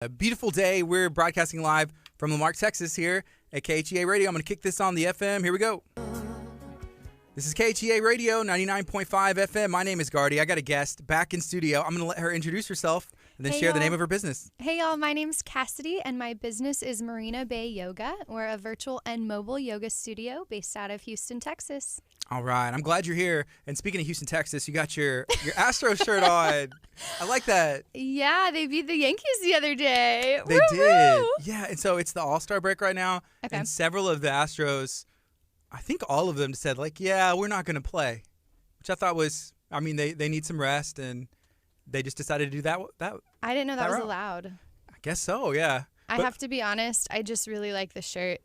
A beautiful day. We're broadcasting live from Lamarck, Texas here at KHEA Radio. I'm going to kick this on the FM. Here we go. This is KHEA Radio, 99.5 FM. My name is Gardy. I got a guest back in studio. I'm going to let her introduce herself and then share the name of her business. Hey, y'all. My name's Kasidy, and my business is Marina Bay Yoga. We're a virtual and mobile yoga studio based out of Houston, Texas. All right. I'm glad you're here. And speaking of Houston, Texas, you got your Astros shirt on. I like that. Yeah, they beat the Yankees the other day. They did. Yeah, and so it's the All-Star break right now. Okay. And several of the Astros, I think all of them said, yeah, we're not going to play, which I thought was, they need some rest, and they just decided to do that. I didn't know that was allowed. I guess so, yeah. I have to be honest, I just really like the shirt.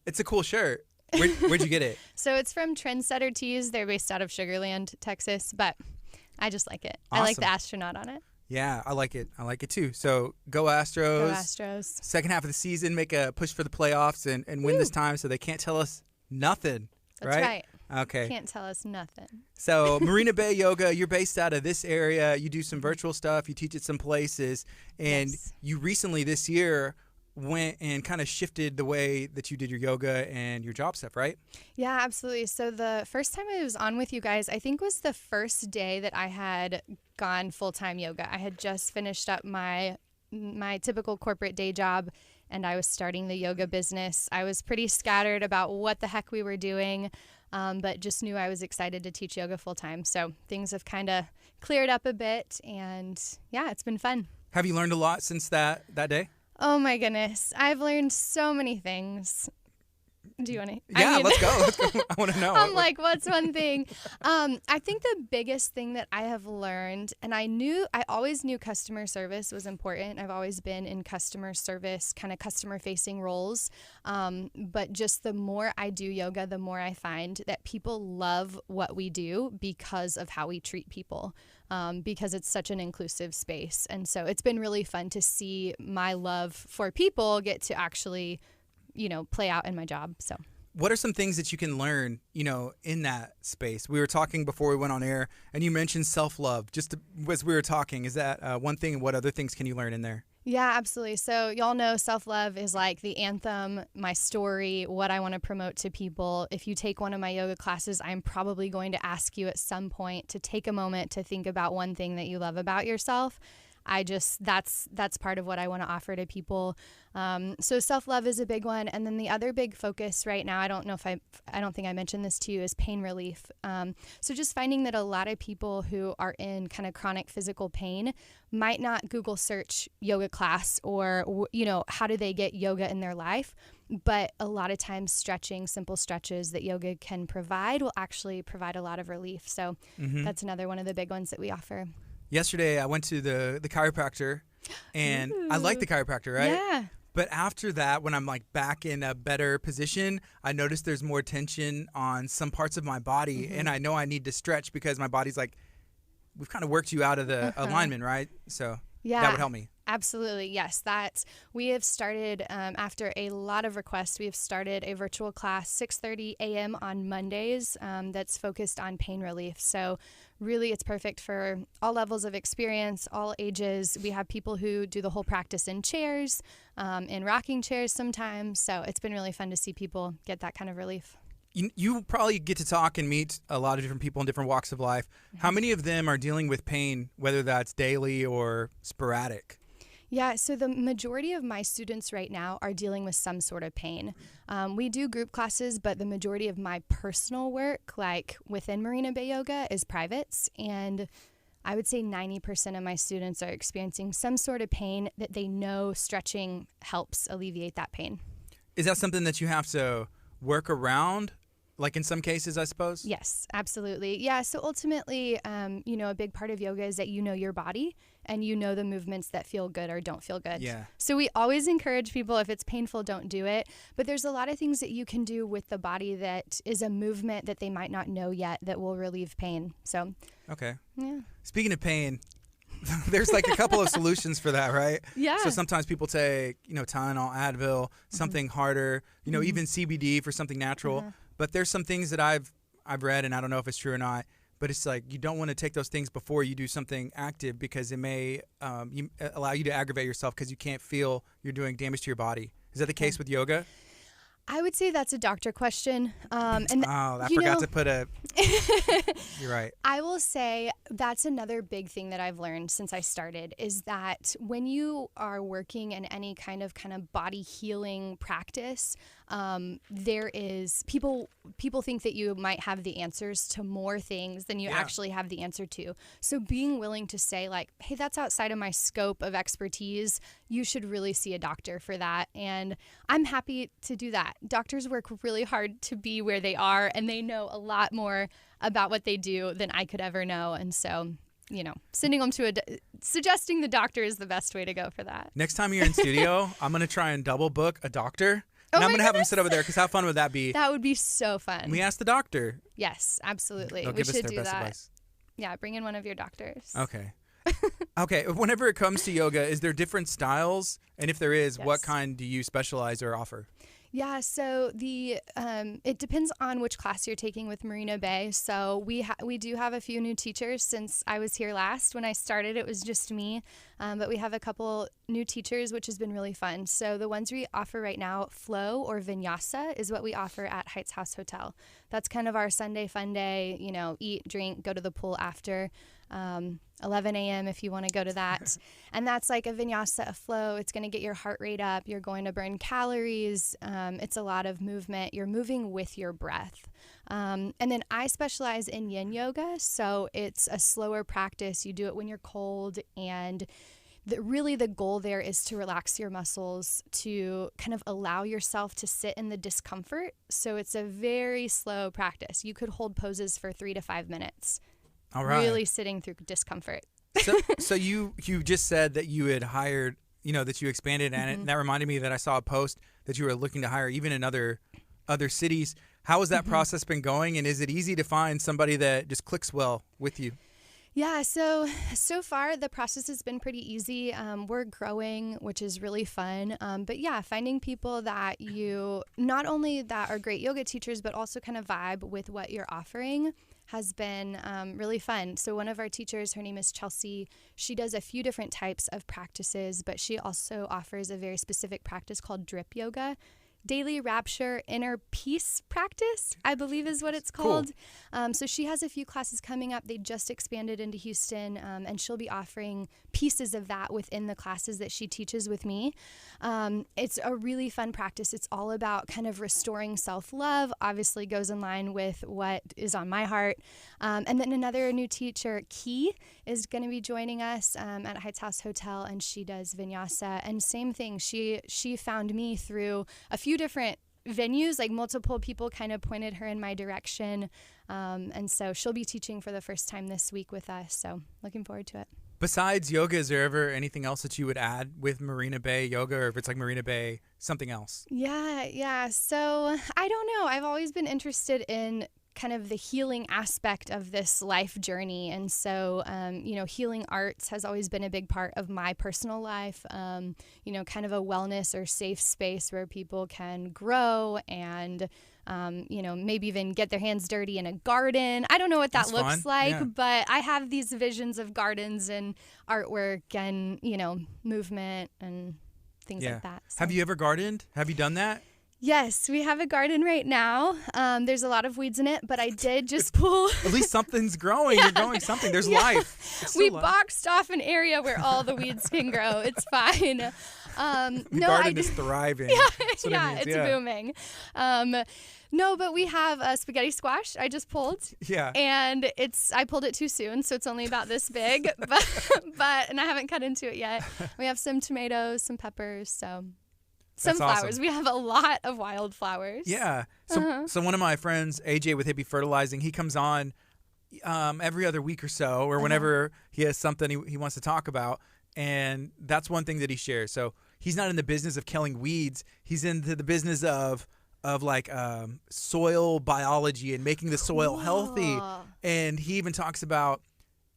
It's a cool shirt. Where'd you get it? So it's from Trendsetter Tees. They're based out of Sugar Land, Texas, but I just like it. Awesome. I like the astronaut on it. Yeah, I like it. I like it too. So go Astros. Go Astros. Second half of the season, make a push for the playoffs and win this time so they can't tell us nothing. That's right. Okay. Can't tell us nothing. So Marina Bay Yoga, you're based out of this area. You do some virtual stuff. You teach at some places. And you recently this year went and kind of shifted the way that you did your yoga and your job stuff, right? Yeah, absolutely. So the first time I was on with you guys, I think was the first day that I had gone full-time yoga. I had just finished up my typical corporate day job, and I was starting the yoga business. I was pretty scattered about what the heck we were doing, but just knew I was excited to teach yoga full-time. So things have kind of cleared up a bit, and yeah, it's been fun. Have you learned a lot since that day? Oh my goodness. I've learned so many things. Do you want to? Yeah, let's go. I want to know. I'm like, what's one thing? I think the biggest thing that I have learned, and I always knew customer service was important. I've always been in customer service, kind of customer facing roles. But just the more I do yoga, the more I find that people love what we do because of how we treat people. Because it's such an inclusive space. And so it's been really fun to see my love for people get to actually, play out in my job. So what are some things that you can learn, in that space? We were talking before we went on air, and you mentioned self-love. Just as we were talking, is that one thing? What other things can you learn in there? Yeah, absolutely. So y'all know self-love is like the anthem, my story, what I want to promote to people. If you take one of my yoga classes, I'm probably going to ask you at some point to take a moment to think about one thing that you love about yourself. That's part of what I want to offer to people. So self-love is a big one. And then the other big focus right now, I don't think I mentioned this to you, is pain relief. So just finding that a lot of people who are in kind of chronic physical pain might not Google search yoga class or, how do they get yoga in their life? But a lot of times simple stretches that yoga can provide will actually provide a lot of relief. So that's another one of the big ones that we offer. Yesterday, I went to the chiropractor, and I like the chiropractor, right? Yeah. But after that, when I'm back in a better position, I noticed there's more tension on some parts of my body, and I know I need to stretch because my body's we've kind of worked you out of the alignment, right? So that would help me. Absolutely. Yes. We have started, after a lot of requests, we have started a virtual class, 6:30 a.m. on Mondays, that's focused on pain relief. So really it's perfect for all levels of experience, all ages. We have people who do the whole practice in chairs, in rocking chairs sometimes. So it's been really fun to see people get that kind of relief. You probably get to talk and meet a lot of different people in different walks of life. How many of them are dealing with pain, whether that's daily or sporadic? Yeah, so the majority of my students right now are dealing with some sort of pain. We do group classes, but the majority of my personal work, like within Marina Bay Yoga, is privates. And I would say 90% of my students are experiencing some sort of pain that they know stretching helps alleviate that pain. Is that something that you have to work around? Like in some cases, I suppose? Yes, absolutely. Yeah, so ultimately, a big part of yoga is that you know your body and you know the movements that feel good or don't feel good. Yeah. So we always encourage people, if it's painful, don't do it. But there's a lot of things that you can do with the body that is a movement that they might not know yet that will relieve pain. So. Okay. Yeah. Speaking of pain, there's a couple of solutions for that, right? Yeah. So sometimes people take, Tylenol, Advil, something harder, even CBD for something natural. But there's some things that I've read, and I don't know if it's true or not, but it's like you don't want to take those things before you do something active because it may allow you to aggravate yourself because you can't feel you're doing damage to your body. Is that the case with yoga? I would say that's a doctor question. I forgot to put a... You're right. I will say that's another big thing that I've learned since I started is that when you are working in any kind of body healing practice, there is people think that you might have the answers to more things than you actually have the answer to. So being willing to say like, hey, that's outside of my scope of expertise. You should really see a doctor for that. And I'm happy to do that. Doctors work really hard to be where they are, and they know a lot more about what they do than I could ever know. And so, sending them to suggesting the doctor is the best way to go for that. Next time you're in studio, I'm going to try and double book a doctor. And I'm going to have him sit over there because how fun would that be? That would be so fun. And we ask the doctor. Yes, absolutely. They'll we give us should their do best that. advice. Yeah, bring in one of your doctors. Okay. Okay. Whenever it comes to yoga, is there different styles? And if there is, what kind do you specialize or offer? Yeah, so it depends on which class you're taking with Marina Bay. So we do have a few new teachers since I was here last. When I started, it was just me, but we have a couple new teachers, which has been really fun. So the ones we offer right now, flow or vinyasa, is what we offer at Heights House Hotel. That's kind of our Sunday fun day. Eat, drink, go to the pool after. 11 a.m. if you want to go to that. And that's like a vinyasa, a flow. It's going to get your heart rate up. You're going to burn calories. It's a lot of movement. You're moving with your breath. And then I specialize in yin yoga. So it's a slower practice. You do it when you're cold. And really the goal there is to relax your muscles, to kind of allow yourself to sit in the discomfort. So it's a very slow practice. You could hold poses for 3 to 5 minutes. All right. Really sitting through discomfort. So you just said that you had hired, that you expanded, and that reminded me that I saw a post that you were looking to hire even in other cities. How has that process been going, and is it easy to find somebody that just clicks well with you? Yeah, so far the process has been pretty easy. We're growing, which is really fun. But yeah, finding people that you not only that are great yoga teachers, but also kind of vibe with what you're offering has been really fun. So one of our teachers, her name is Chelsea. She does a few different types of practices, but she also offers a very specific practice called drip yoga. Daily Rapture Inner Peace Practice, I believe is what it's called. Cool. So she has a few classes coming up. They just expanded into Houston, and she'll be offering pieces of that within the classes that she teaches with me. It's a really fun practice. It's all about kind of restoring self-love, obviously goes in line with what is on my heart. And then another new teacher, KHEA, is going to be joining us at Heights House Hotel, and she does vinyasa. And same thing, she found me through a few different venues, like multiple people kind of pointed her in my direction. And so she'll be teaching for the first time this week with us. So looking forward to it. Besides yoga, is there ever anything else that you would add with Marina Bay Yoga, or if it's like Marina Bay, something else? Yeah. So I don't know. I've always been interested in kind of the healing aspect of this life journey. And so, healing arts has always been a big part of my personal life, kind of a wellness or safe space where people can grow and, maybe even get their hands dirty in a garden. I don't know what that looks like, but I have these visions of gardens and artwork and, movement and things like that. So. Have you ever gardened? Have you done that? Yes, we have a garden right now. There's a lot of weeds in it, but I did just pull. At least something's growing. You're growing something. There's life. We boxed off an area where all the weeds can grow. It's fine. The garden is thriving. It's booming. No, but we have a spaghetti squash I just pulled. Yeah. And I pulled it too soon, so it's only about this big, and I haven't cut into it yet. We have some tomatoes, some peppers, so. Some flowers. Awesome. We have a lot of wildflowers. Yeah. So one of my friends, AJ with Hippie Fertilizing, he comes on every other week or so, or whenever he has something he wants to talk about. And that's one thing that he shares. So he's not in the business of killing weeds. He's into the business of soil biology and making the soil healthy. And he even talks about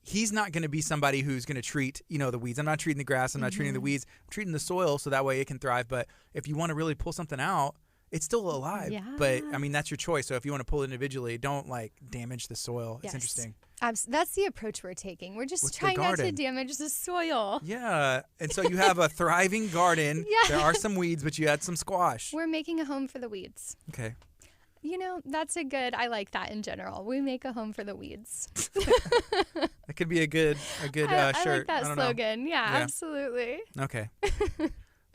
he's not going to be somebody who's going to treat, the weeds. I'm not treating the grass. I'm not treating the weeds. I'm treating the soil so that way it can thrive. But if you want to really pull something out, it's still alive. Yeah. But I mean, that's your choice. So if you want to pull it individually, don't like damage the soil. Yes. It's interesting. That's the approach we're taking. We're just With the trying not to garden. damage the soil. Yeah. And so you have a thriving garden. Yeah. There are some weeds, but you had some squash. We're making a home for the weeds. Okay. You know, I like that in general. We make a home for the weeds. That could be a good shirt. I like that I don't slogan. know. Yeah, Yeah. absolutely. Okay.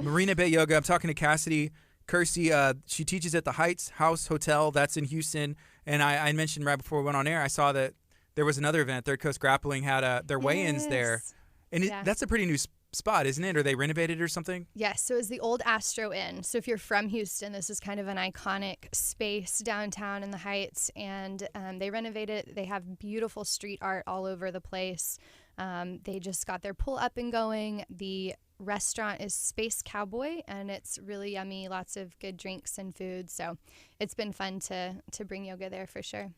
Marina Bay Yoga. I'm talking to Kasidy Kersey. She teaches at the Heights House Hotel. That's in Houston. And I mentioned right before we went on air, I saw that there was another event. Third Coast Grappling had their weigh-ins there. Yes. And Yeah. that's a pretty new spot, isn't it? Or they renovated it or something? Yes, so it's the old Astro Inn. So if you're from Houston, this is kind of an iconic space downtown in the Heights, and they renovated it. They have beautiful street art all over the place. They just got their pool up and going. The restaurant is Space Cowboy, and it's really yummy, lots of good drinks and food. So it's been fun to bring yoga there for sure.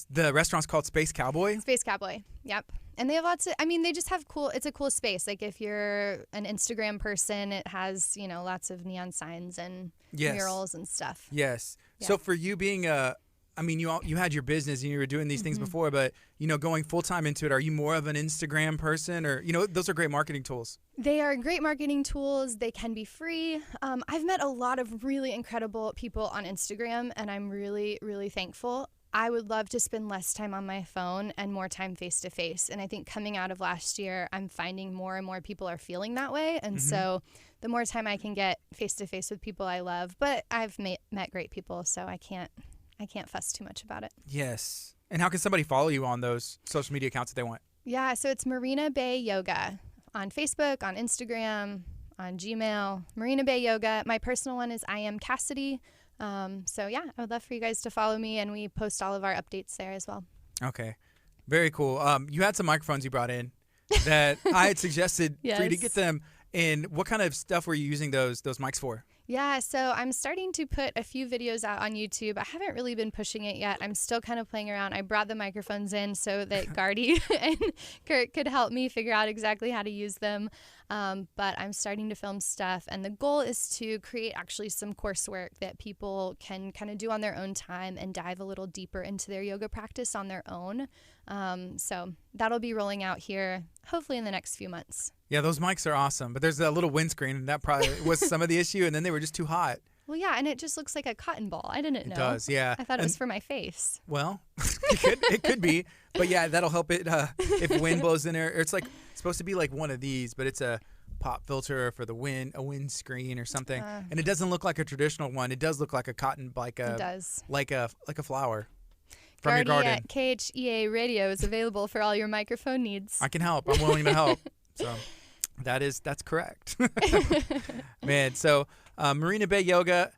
The restaurant's called Space Cowboy? Space Cowboy, yep. And they have they just have it's a cool space. Like if you're an Instagram person, it has, lots of neon signs and Yes. murals and stuff. Yes. Yeah. So for you being you had your business and you were doing these things before, but, going full-time into it, are you more of an Instagram person or, those are great marketing tools? They are great marketing tools. They can be free. I've met a lot of really incredible people on Instagram, and I'm really, really thankful. I would love to spend less time on my phone and more time face-to-face. And I think coming out of last year, I'm finding more and more people are feeling that way. And so the more time I can get face-to-face with people I love, but I've met great people, so I can't fuss too much about it. Yes. And how can somebody follow you on those social media accounts if they want? Yeah, so it's Marina Bay Yoga on Facebook, on Instagram, on Gmail. Marina Bay Yoga. My personal one is I am Kasidy. So yeah, I would love for you guys to follow me, and we post all of our updates there as well. Okay. Very cool. You had some microphones you brought in that I had suggested for you to Yes. get them. And what kind of stuff were you using those mics for? Yeah, so I'm starting to put a few videos out on YouTube. I haven't really been pushing it yet. I'm still kind of playing around. I brought the microphones in so that Gardy and Kurt could help me figure out exactly how to use them. But I'm starting to film stuff, and the goal is to create actually some coursework that people can kind of do on their own time and dive a little deeper into their yoga practice on their own. So that'll be rolling out here hopefully in the next few months. Yeah, those mics are awesome, but there's a little windscreen, and that probably was some of the issue, and then they were just too hot. Well, yeah, and it just looks like a cotton ball. I didn't know. It does, yeah. I thought it was for my face. Well, it could be, but yeah, that'll help it if wind blows in there. It's supposed to be like one of these, but it's a pop filter for the wind, a wind screen or something, and it doesn't look like a traditional one. It does look like a cotton, It does. like a flower from your Gardy garden. at KHEA Radio is available for all your microphone needs. I can help. I'm willing to help. So that's correct. Man, so Marina Bay Yoga,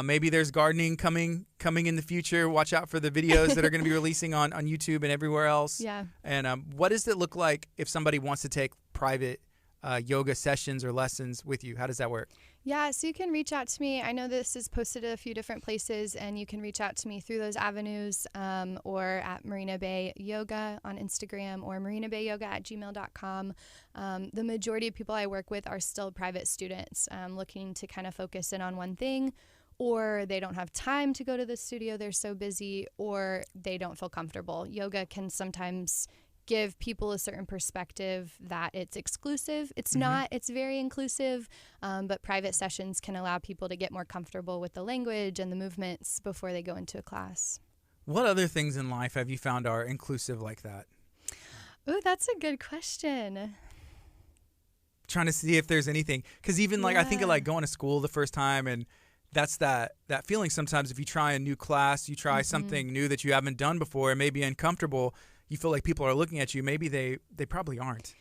maybe there's gardening coming in the future. Watch out for the videos that are going to be releasing on YouTube and everywhere else. Yeah. And what does it look like if somebody wants to take private yoga sessions or lessons with you? How does that work? Yeah, so you can reach out to me. I know this is posted at a few different places, and you can reach out to me through those avenues or at Marina Bay Yoga on Instagram or marinabayyoga@gmail.com. The majority of people I work with are still private students looking to kind of focus in on one thing, or they don't have time to go to the studio, they're so busy, or they don't feel comfortable. Yoga can sometimes give people a certain perspective that it's exclusive. It's not. It's very inclusive, but private sessions can allow people to get more comfortable with the language and the movements before they go into a class. What other things in life have you found are inclusive like that? Ooh, that's a good question. Trying to see if there's anything, because even I think of Yeah. going to school the first time, and that's that feeling sometimes if you try a new class, you try something new that you haven't done before, and maybe uncomfortable, you feel like people are looking at you. Maybe they probably aren't,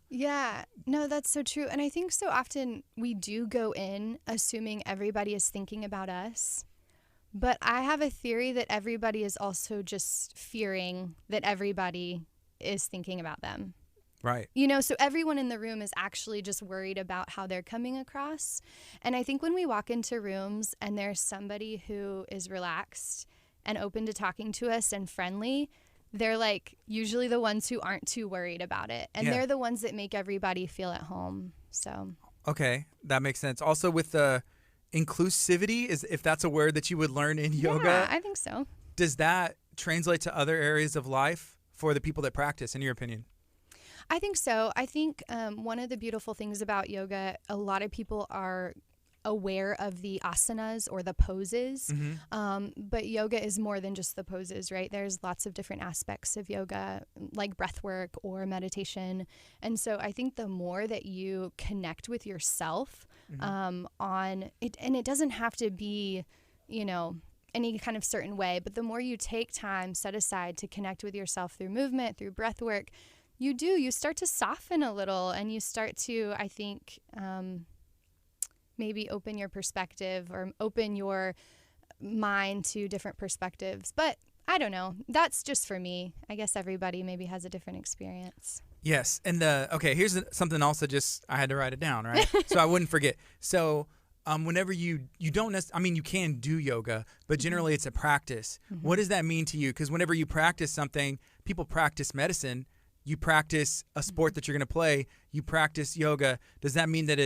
Yeah, no, that's so true. And I think so often we do go in assuming everybody is thinking about us. But I have a theory that everybody is also just fearing that everybody is thinking about them. Right. So everyone in the room is actually just worried about how they're coming across. And I think when we walk into rooms and there's somebody who is relaxed and open to talking to us and friendly, they're usually the ones who aren't too worried about it. And they're the ones that make everybody feel at home. So. Okay, that makes sense. Also with the inclusivity, is if that's a word that you would learn in yoga. Yeah, I think so. Does that translate to other areas of life for the people that practice, in your opinion? I think so. I think one of the beautiful things about yoga, a lot of people are aware of the asanas or the poses, but yoga is more than just the poses, right? There's lots of different aspects of yoga, like breath work or meditation. And so I think the more that you connect with yourself on it, and it doesn't have to be, any kind of certain way, but the more you take time set aside to connect with yourself through movement, through breath work, you start to soften a little, and you start to, I think, maybe open your perspective or open your mind to different perspectives. But I don't know. That's just for me. I guess everybody maybe has a different experience. Yes. And here's something else that I had to write it down, right? So I wouldn't forget. So whenever you don't you can do yoga, but generally it's a practice. What does that mean to you? Because whenever you practice something, people practice medicine. You practice a sport that you're going to play. You practice yoga. Does that mean that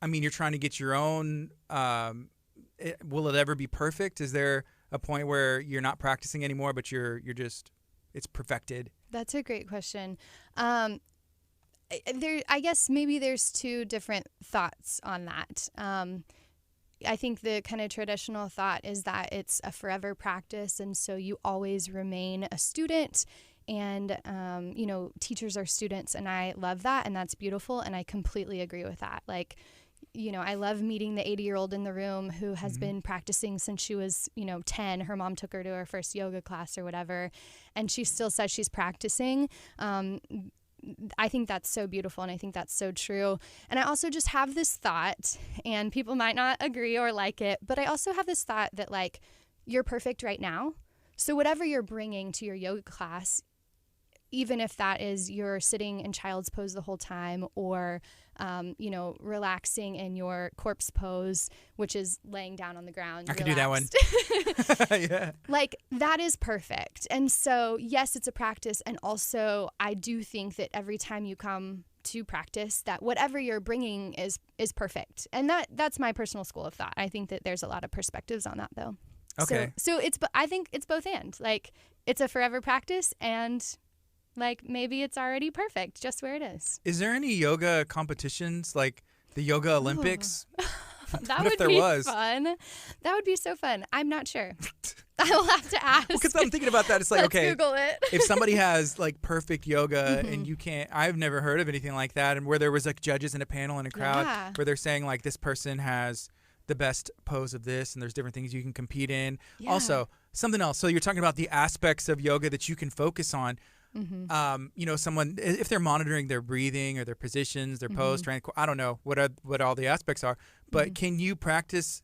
you're trying to get your own, will it ever be perfect? Is there a point where you're not practicing anymore, but you're just, it's perfected? That's a great question. I guess maybe there's two different thoughts on that. I think the kind of traditional thought is that it's a forever practice, and so you always remain a student. And, teachers are students, and I love that, and that's beautiful, and I completely agree with that. Like, I love meeting the 80-year-old in the room who has been practicing since she was, 10. Her mom took her to her first yoga class or whatever, and she still says she's practicing. I think that's so beautiful, and I think that's so true. And I also just have this thought, and people might not agree or like it, but I also have this thought that, like, you're perfect right now. So whatever you're bringing to your yoga class, even if that is you're sitting in child's pose the whole time, or, relaxing in your corpse pose, which is laying down on the ground. I could do that one. Yeah. Like, that is perfect. And so, yes, it's a practice. And also, I do think that every time you come to practice, that whatever you're bringing is perfect. And that's my personal school of thought. I think that there's a lot of perspectives on that, though. Okay. So I think it's both and. Like, it's a forever practice, and like, maybe it's already perfect just where it is. Is there any yoga competitions, like the Yoga Olympics? That would be fun. That would be so fun. I'm not sure. I will have to ask. Because I'm thinking about that. It's like, Let's okay, Google it. If somebody has like perfect yoga and you can't, I've never heard of anything like that. And where there was like judges in a panel in a crowd where they're saying like this person has the best pose of this, and there's different things you can compete in. Yeah. Also, something else. So you're talking about the aspects of yoga that you can focus on. Someone, if they're monitoring their breathing or their positions, their pose, I don't know what all the aspects are, but can you practice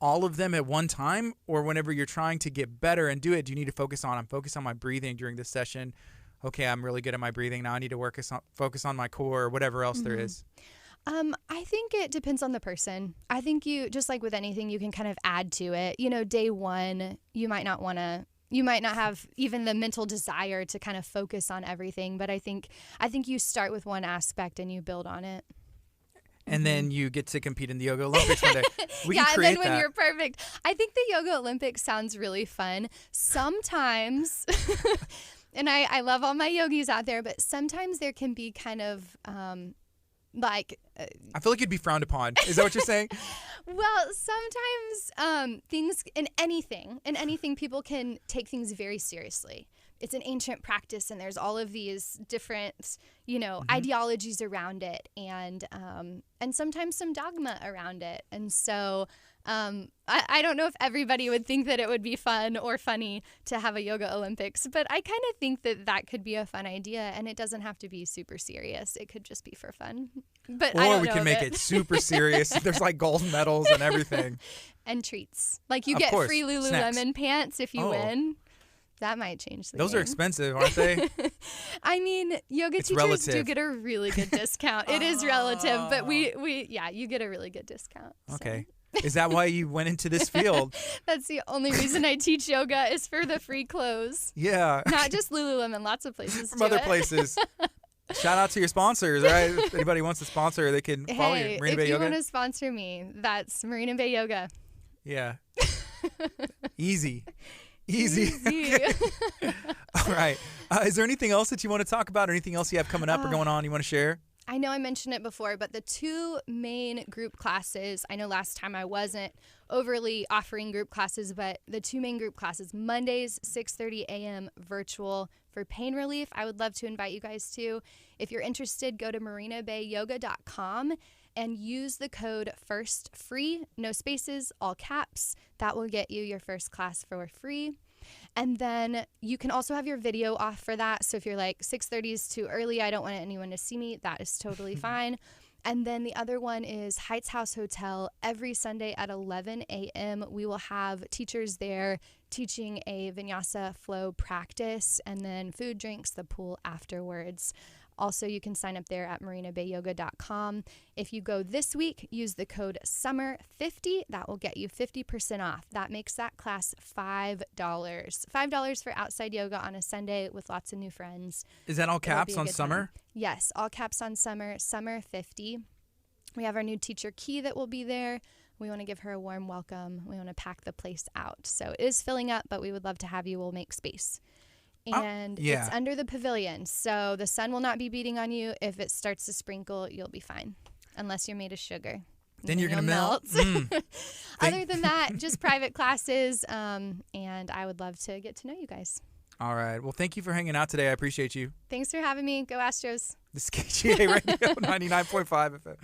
all of them at one time, or whenever you're trying to get better and do it, do you need to focus on my breathing during this session? Okay, I'm really good at my breathing now. I need to focus on my core, or whatever else there is. I think it depends on the person. I think just like with anything, you can kind of add to it. Day one, you might not have even the mental desire to kind of focus on everything, but I think you start with one aspect and you build on it. And then you get to compete in the Yoga Olympics one day. And then when you're perfect. I think the Yoga Olympics sounds really fun. Sometimes, and I love all my yogis out there, but sometimes there can be kind of I feel like it'd be frowned upon. Is that what you're saying? Well, sometimes things in anything, people can take things very seriously. It's an ancient practice, and there's all of these different, ideologies around it, and sometimes some dogma around it. And so I don't know if everybody would think that it would be fun or funny to have a Yoga Olympics, but I kind of think that could be a fun idea, and it doesn't have to be super serious. It could just be for fun. But or we can make it super serious. There's like gold medals and everything. And treats. Like you get free Lululemon pants if you win. That might change the game. Those are expensive, aren't they? I mean, yoga teachers do get a really good discount. It is relative, but you get a really good discount. Okay. So. Is that why you went into this field? That's the only reason I teach yoga is for the free clothes. Yeah. Not just Lululemon, lots of places From other places. Shout out to your sponsors, right? If anybody wants to sponsor, they can follow you. Marina Bay if you Yoga. want to sponsor me, that's Marina Bay Yoga. Yeah. Easy. Okay. All right. Is there anything else that you want to talk about or anything else you have coming up or going on you want to share? I know I mentioned it before, but the two main group classes, I know last time I wasn't overly offering group classes, but the two main group classes, Mondays, 6:30 a.m. virtual for pain relief. I would love to invite you guys to. If you're interested, go to marinabayyoga.com and use the code FIRSTFREE, no spaces, all caps. That will get you your first class for free. And then you can also have your video off for that. So if you're like 6:30 is too early, I don't want anyone to see me, that is totally fine. And then the other one is Heights House Hotel. Every Sunday at 11 a.m. we will have teachers there teaching a vinyasa flow practice, and then food, drinks, the pool afterwards. Also, you can sign up there at marinabayyoga.com. If you go this week, use the code SUMMER50. That will get you 50% off. That makes that class $5. $5 for outside yoga on a Sunday with lots of new friends. Is that all caps on summer? Time. Yes, all caps on summer, SUMMER50. We have our new teacher, KHEA, that will be there. We want to give her a warm welcome. We want to pack the place out. So it is filling up, but we would love to have you. We'll make space. And it's under the pavilion, so the sun will not be beating on you. If it starts to sprinkle, you'll be fine, unless you're made of sugar. Then you're going to melt. Other than that, just private classes, and I would love to get to know you guys. All right. Well, thank you for hanging out today. I appreciate you. Thanks for having me. Go Astros. This is KHEA Radio 99.5 FM.